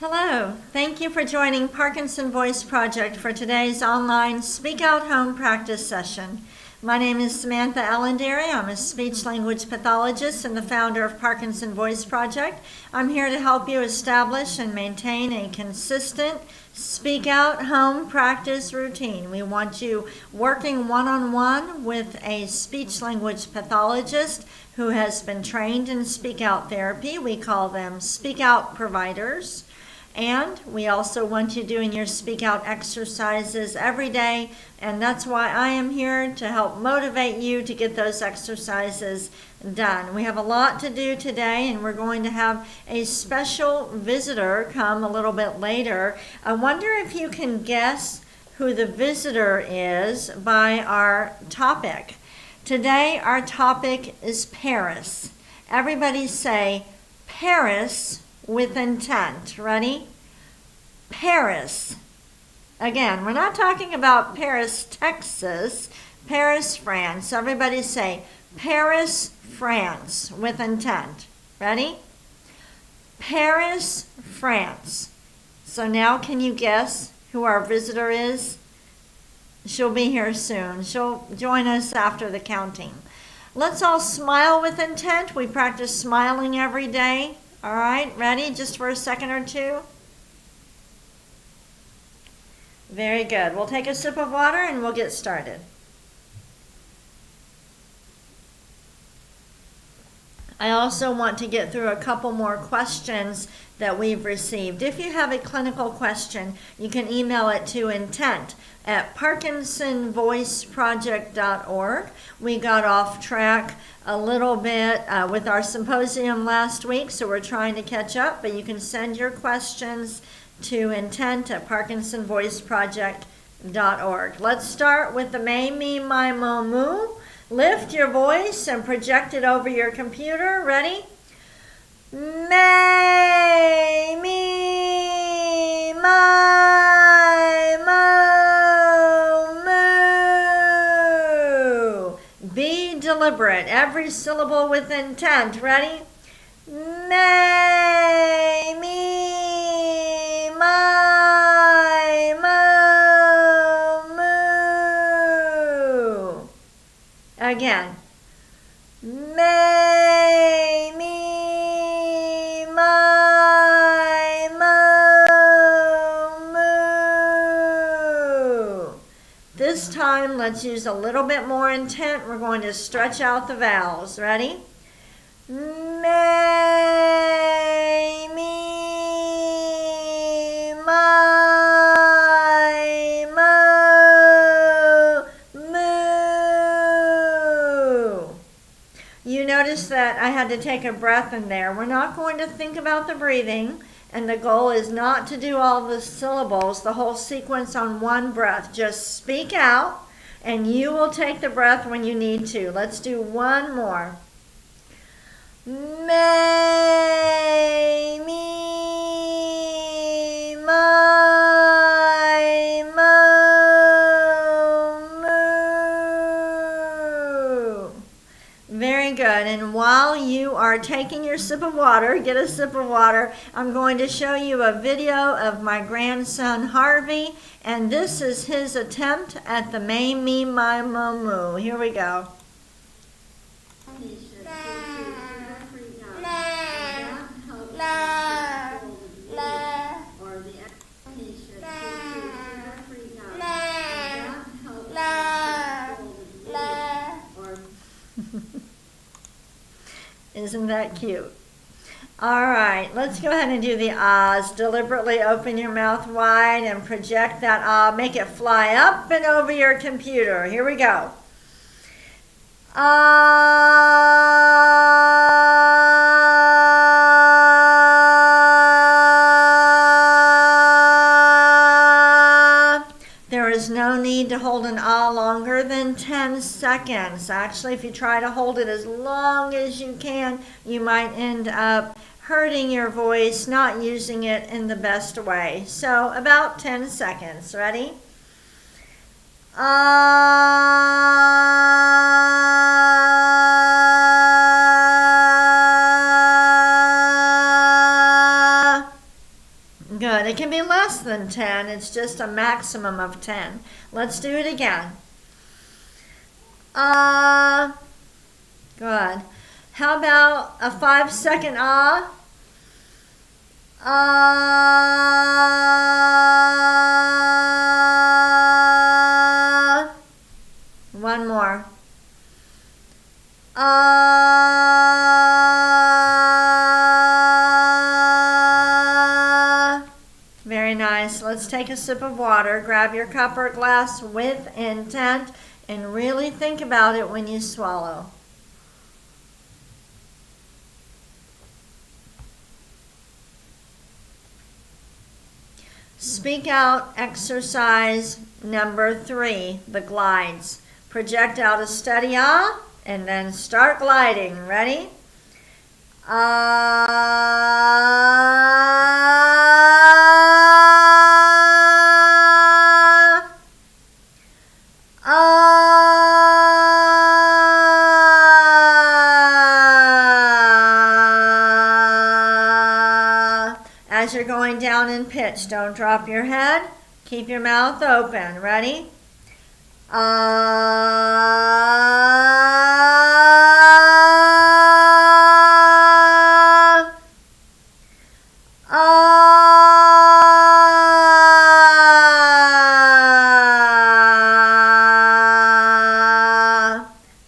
Hello, thank you for joining Parkinson Voice Project for today's online Speak Out Home practice session. My name is Samantha Allenderry. I'm a speech-language pathologist and the founder of Parkinson Voice Project. I'm here to help you establish and maintain a consistent Speak Out Home practice routine. We want you working one-on-one with a speech-language pathologist who has been trained in Speak Out therapy. We call them Speak Out providers. And we also want you doing your Speak Out exercises every day, and that's why I am here to help motivate you to get those exercises done. We have a lot to do today, and we're going to have a special visitor come a little bit later. I wonder if you can guess who the visitor is by our topic. Today our topic is Paris. Everybody say Paris with intent. Ready? Paris. Again, we're not talking about Paris, Texas, Paris, France. Everybody say Paris, France with intent. Ready? Paris, France. So now can you guess who our visitor is? She'll be here soon. She'll join us after the counting. Let's all smile with intent. We practice smiling every day. All right, ready? Just for a second or two. Very good. We'll take a sip of water and we'll get started. I also want to get through a couple more questions that we've received. If you have a clinical question, you can email it to intent@parkinsonvoiceproject.org. We got off track a little bit with our symposium last week, so we're trying to catch up, but you can send your questions to intent@parkinsonvoiceproject.org. Let's start with the May, Me, My, Mo, Moo. Lift your voice and project it over your computer. Ready? May, me, my, mo, moo. Be deliberate. Every syllable with intent. Ready? May, me, my, mo, moo. Again. May, me, my, mo, moo. This time, let's use a little bit more intent. We're going to stretch out the vowels. Ready? May, me, my, mo, moo. You notice that I had to take a breath in there. We're not going to think about the breathing, and the goal is not to do all the syllables, the whole sequence on one breath. Just speak out, and you will take the breath when you need to. Let's do one more. May, me, my, mo, moo. Very good. And while you are taking your sip of water, get a sip of water, I'm going to show you a video of my grandson Harvey, and this is his attempt at the May, Me, My, Mo, Moo. Here we go. Isn't that cute? All right, let's go ahead and do the ahs. Deliberately open your mouth wide and project that ah. Make it fly up and over your computer. Here we go. Ah. There is no need to hold an ah longer than 10 seconds. Actually, if you try to hold it as long as you can, you might end up hurting your voice, not using it in the best way. So about 10 seconds. Ready? Ah. It can be less than 10. It's just a maximum of 10. Let's do it again. Good. How about a 5-second ah? One more. Very nice. Let's take a sip of water. Grab your cup or glass with intent and really think about it when you swallow. Speak out exercise number 3, the glides. Project out a steady ah, and then start gliding. Ready? Ah. Ah. As you're going down in pitch, don't drop your head. Keep your mouth open. Ready?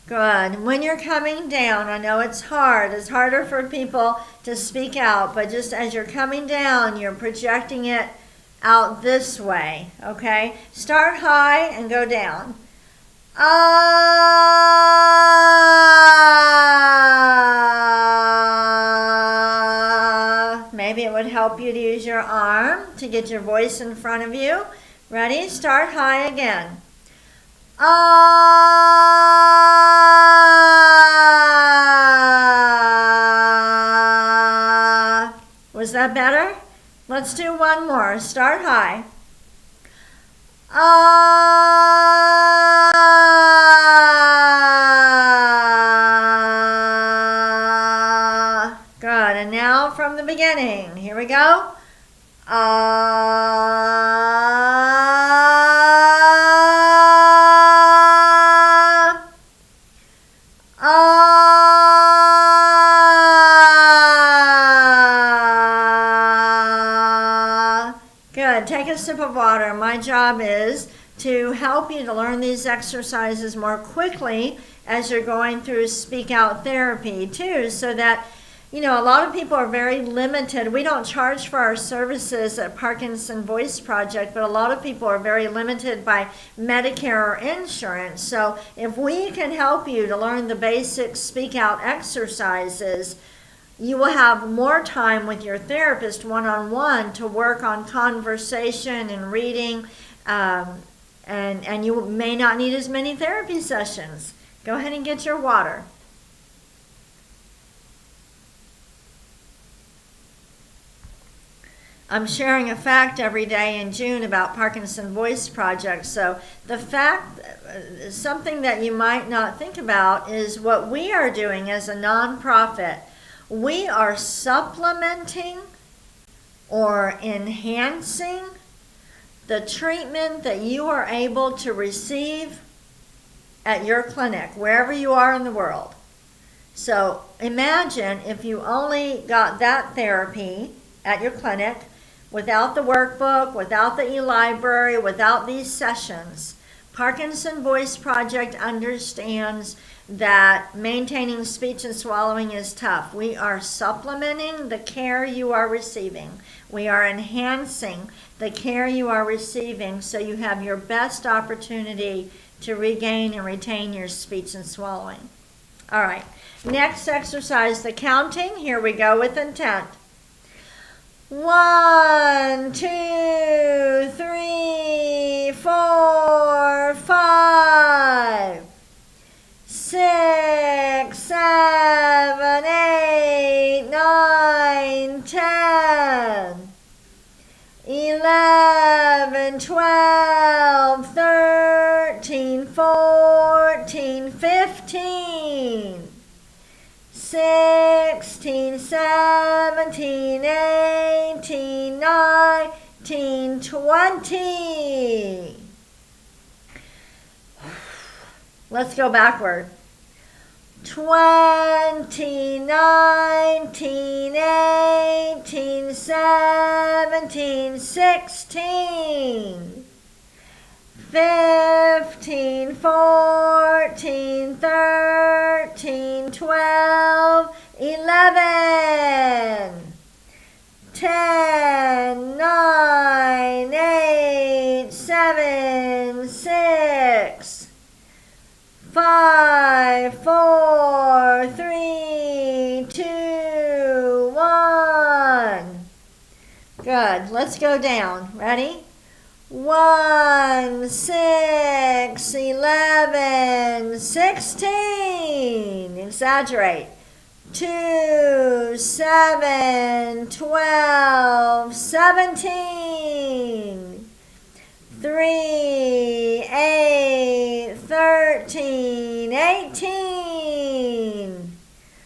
Good. When you're coming down, I know it's hard. It's harder for people to speak out, but just as you're coming down, you're projecting it out this way, okay? Start high and go down. Maybe it would help you to use your arm to get your voice in front of you. Ready? Start high again. Was that better? Let's do one more. Start high. Good. And now from the beginning. Here we go. Good. Take a sip of water. My job is to help you to learn these exercises more quickly as you're going through speak out therapy too, so that, you know, a lot of people are very limited. We don't charge for our services at Parkinson Voice Project, but a lot of people are very limited by Medicare or insurance. So if we can help you to learn the basic speak out exercises, you will have more time with your therapist one-on-one to work on conversation and reading, and you may not need as many therapy sessions. Go ahead and get your water. I'm sharing a fact every day in June about Parkinson Voice Project. So the fact, something that you might not think about, is what we are doing as a nonprofit. We are supplementing or enhancing the treatment that you are able to receive at your clinic, wherever you are in the world. So imagine if you only got that therapy at your clinic without the workbook, without the e-library, without these sessions. Parkinson Voice Project understands that maintaining speech and swallowing is tough. We are supplementing the care you are receiving. We are enhancing the care you are receiving so you have your best opportunity to regain and retain your speech and swallowing. All right, next exercise, the counting. Here we go with intent. 1, 2, 3, 4, 5, 6, 7, 8, 9, 10, 11, 12, 13, 14, 15, 16, 17, 18, 19, 19, 20. Let's go backward. 20, 19, 18, 17, 16, 15, 14, 13, 12, 11, 10, 9, 8, 7, 6, 5, 4, 3, 2, 1. Good. Let's go down. Ready? 1, 6, 11, 16. Exaggerate. 2, 7, 12, 17. 3, 8, 13, 18.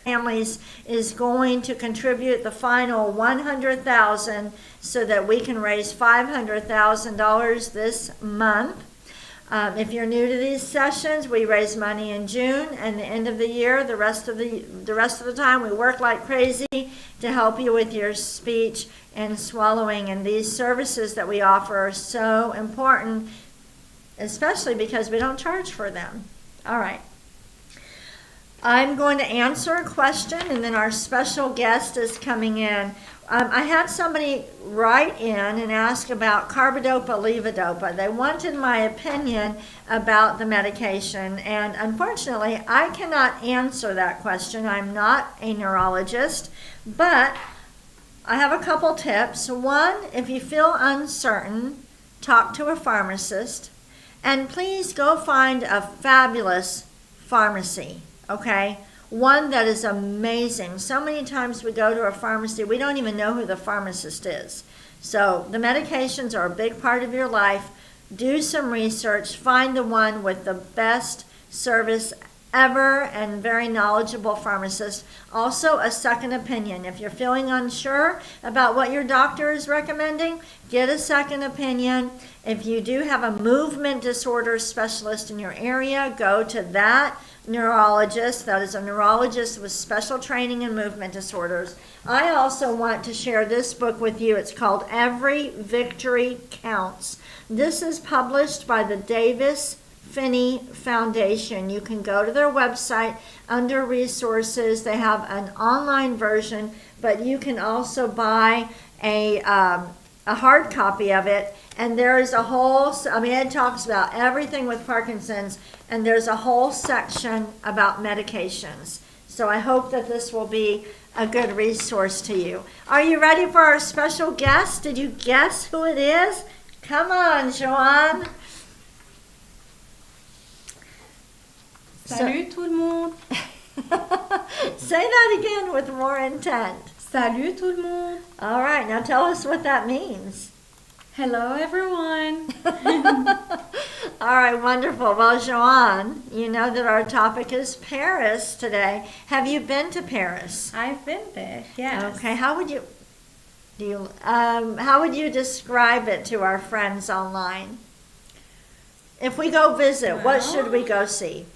Families is going to contribute the final $100,000 so that we can raise $500,000 this month. If you're new to these sessions, we raise money in June and the end of the year. The rest of the time, we work like crazy to help you with your speech and swallowing. And these services that we offer are so important, especially because we don't charge for them. All right. I'm going to answer a question, and then our special guest is coming in. I had somebody write in and ask about carbidopa, levodopa. They wanted my opinion about the medication, and unfortunately, I cannot answer that question. I'm not a neurologist, but I have a couple tips. One, if you feel uncertain, talk to a pharmacist, and please go find a fabulous pharmacy. Okay, one that is amazing. So many times we go to a pharmacy, we don't even know who the pharmacist is. So the medications are a big part of your life. Do some research, find the one with the best service ever and very knowledgeable pharmacist. Also, a second opinion. If you're feeling unsure about what your doctor is recommending, get a second opinion. If you do have a movement disorder specialist in your area, go to that neurologist. That is a neurologist with special training in movement disorders. I also want to share this book with you. It's called Every Victory Counts. This is published by the Davis Finney Foundation. You can go to their website under resources. They have an online version, but you can also buy a hard copy of it. And there is a whole, it talks about everything with Parkinson's, and there's a whole section about medications. So I hope that this will be a good resource to you. Are you ready for our special guest? Did you guess who it is? Come on, Joanne. Salut tout le monde. Say that again with more intent. Salut tout le monde. All right, now tell us what that means. Hello everyone. All right, wonderful. Well, Joanne, you know that our topic is Paris today. Have you been to Paris? I've been there, yes. Okay, how would you describe it to our friends online? If we go visit, what should we go see?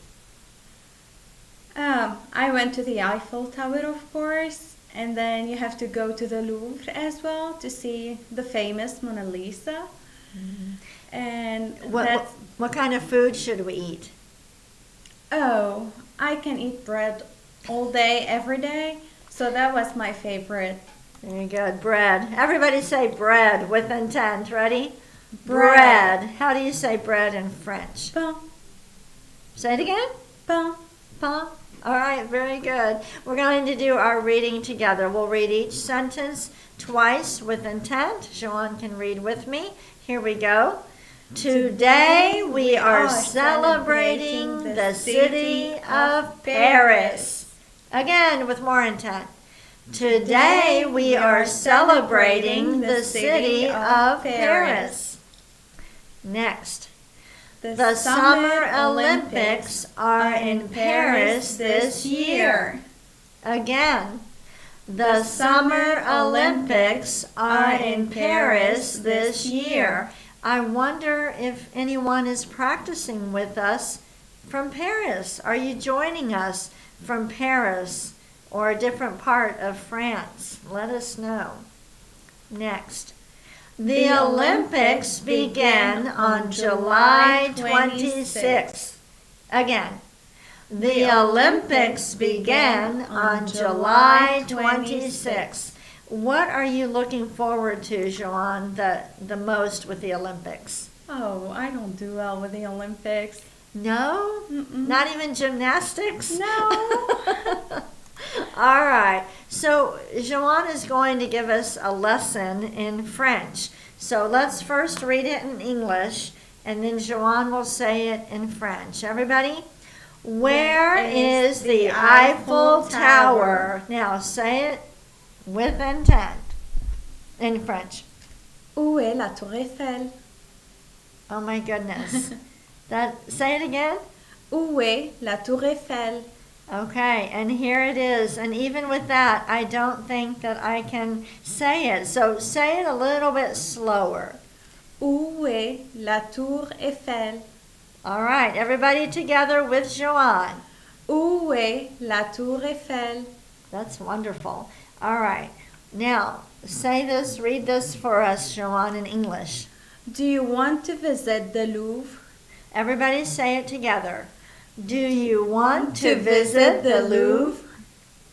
I went to the Eiffel Tower, of course, and then you have to go to the Louvre as well to see the famous Mona Lisa. Mm-hmm. And what kind of food should we eat? Oh, I can eat bread all day, every day. So that was my favorite. Very good. Bread. Everybody say bread with intent. Ready? Bread. How do you say bread in French? Pain. Say it again? Pain. Pain. All right, very good. We're going to do our reading together. We'll read each sentence twice with intent. Joanne can read with me. Here we go. Today we are celebrating the city of Paris. Again, with more intent. Today we are celebrating the city of Paris. Next. The Summer Olympics are in Paris this year. Again. The Summer Olympics are in Paris this year. I wonder if anyone is practicing with us from Paris. Are you joining us from Paris or a different part of France? Let us know. Next. The Olympics begin on July 26th. Again. The Olympics begin on July 26th. What are you looking forward to, Joanne, the most with the Olympics? Oh, I don't do well with the Olympics. No? Mm-mm. Not even gymnastics? No. All right. So Joanne is going to give us a lesson in French. So let's first read it in English, and then Joanne will say it in French. Everybody? Where is the Eiffel Tower? Now say it with intent in French. Où est la Tour Eiffel? Oh my goodness. Say it again. Où est la Tour Eiffel? Okay, and here it is. And even with that, I don't think that I can say it. So say it a little bit slower. Où est la Tour Eiffel? All right, everybody together with Joanne. Où est la Tour Eiffel? That's wonderful. All right, now say this, read this for us, Joanne, in English. Do you want to visit the Louvre? Everybody say it together. Do you want to visit the Louvre?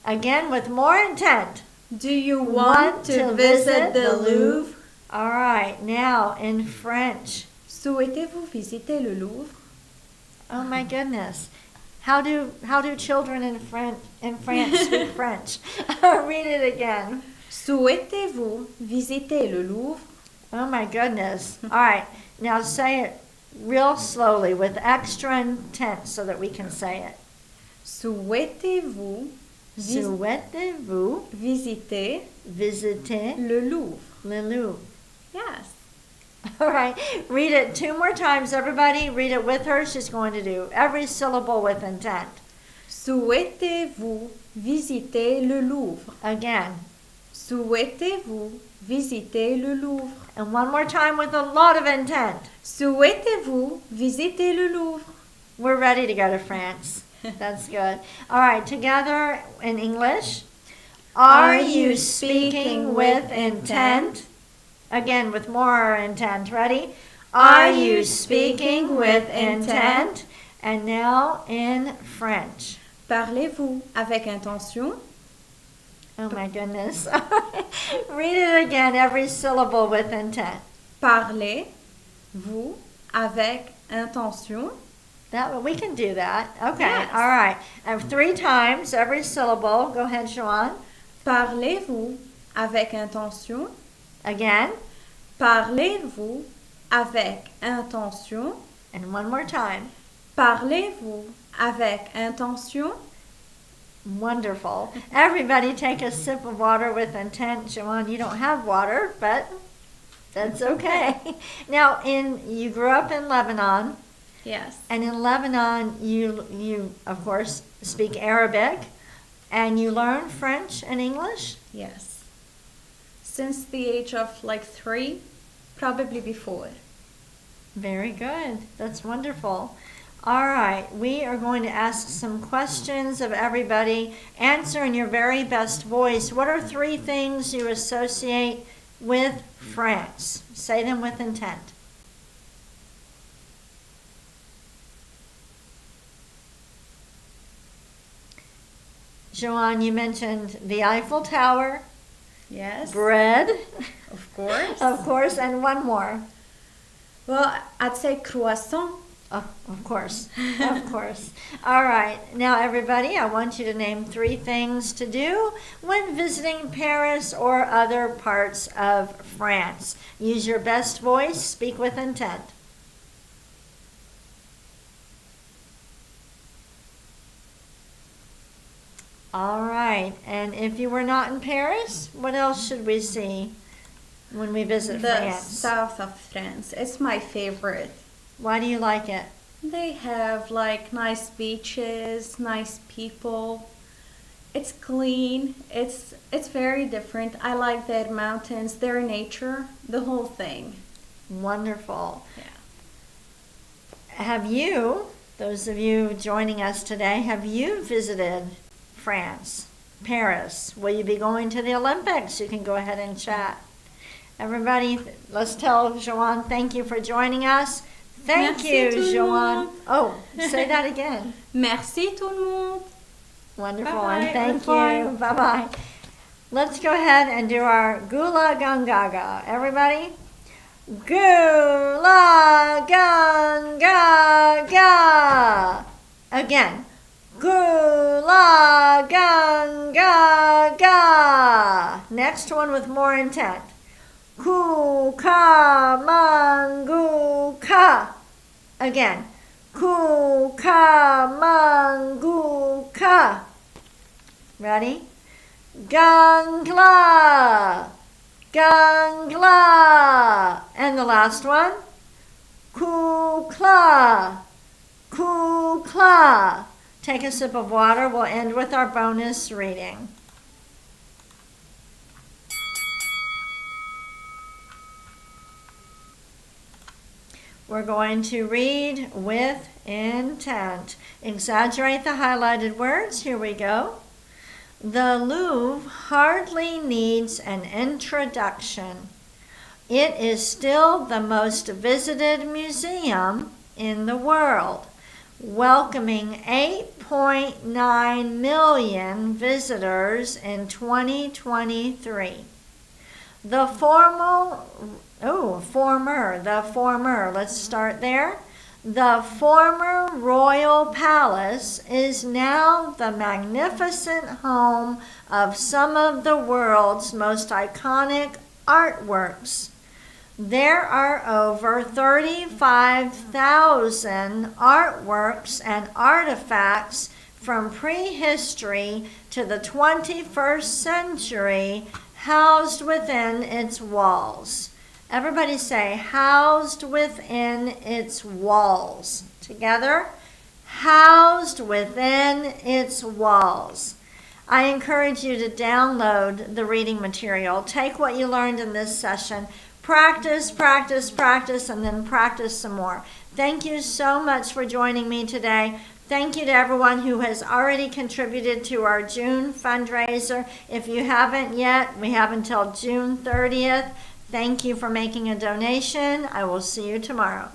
Again, with more intent. Do you want to visit the Louvre? All right, now in French. Souhaitez-vous visiter le Louvre? Oh my goodness. How do children in France speak French? Read it again. Souhaitez-vous visiter le Louvre? Oh my goodness. All right, now say it real slowly with extra intent so that we can say it. Souhaitez-vous Souhaitez-vous visiter visiter le Louvre? le Louvre? Yes. All right, read it 2 more times, everybody. Read it with her. She's going to do every syllable with intent. Souhaitez-vous visiter le Louvre? Again. Souhaitez-vous visiter le Louvre? And one more time with a lot of intent. Souhaitez-vous visiter le Louvre? We're ready to go to France. That's good. All right, together in English. Are you speaking with intent? Again, with more intent. Ready? Are you speaking with intent? And now in French. Parlez-vous avec intention? Oh my goodness. Read it again, every syllable with intent. Parlez-vous avec intention? We can do that. Okay, Yes. all right. And 3 times, every syllable. Go ahead, Joanne. Parlez-vous avec intention? Again. Parlez-vous avec intention? And one more time. Parlez-vous avec intention? Wonderful. Everybody take a sip of water with intent. Joanne, you don't have water, but that's okay. Now, you grew up in Lebanon, Yes. and in Lebanon, you of course speak Arabic, and you learn French and English? Yes. Since the age of like 3, probably before. Very good. That's wonderful. All right, we are going to ask some questions of everybody. Answer in your very best voice. What are 3 things you associate with France? Say them with intent. Joanne, you mentioned the Eiffel Tower, Yes. bread, Of course. of course, and one more. Well, I'd say croissant. Oh, of course, of course. All right, now everybody, I want you to name 3 things to do when visiting Paris or other parts of France. Use your best voice, speak with intent. All right, and if you were not in Paris, what else should we see when we visit The France? south of France. It's my favorite. Why do you like it? They have like nice beaches, nice people, It's clean. It's very different. I like their mountains, their nature, the whole thing. Wonderful. Yeah. Have you, those of you joining us today, have you visited France, Paris? Will you be going to the Olympics? You can go ahead and chat. Everybody, let's tell Joanne thank you for joining us. Thank Merci you, tout le Joanne. monde. Oh, say that again. Merci tout le monde. Wonderful, Bye-bye. and thank Bye-bye. you. Bye-bye. Let's go ahead and do our Gula Gangaga. Everybody? Gula Gangaga. Again. Gula Gangaga. Next one with more intent. Kukamanguka. Again. Kukamanguka. Ready? Gangla. Gangla. And the last one. Kukla. Kukla. Take a sip of water. We'll end with our bonus reading. We're going to read with intent. Exaggerate the highlighted words. Here we go. The Louvre hardly needs an introduction. It is still the most visited museum in the world, welcoming 8.9 million visitors in 2023. The former royal palace is now the magnificent home of some of the world's most iconic artworks. There are over 35,000 artworks and artifacts from prehistory to the 21st century housed within its walls. Everybody say, housed within its walls. Together, housed within its walls. I encourage you to download the reading material. Take what you learned in this session. Practice, practice, practice, and then practice some more. Thank you so much for joining me today. Thank you to everyone who has already contributed to our June fundraiser. If you haven't yet, we have until June 30th. Thank you for making a donation. I will see you tomorrow.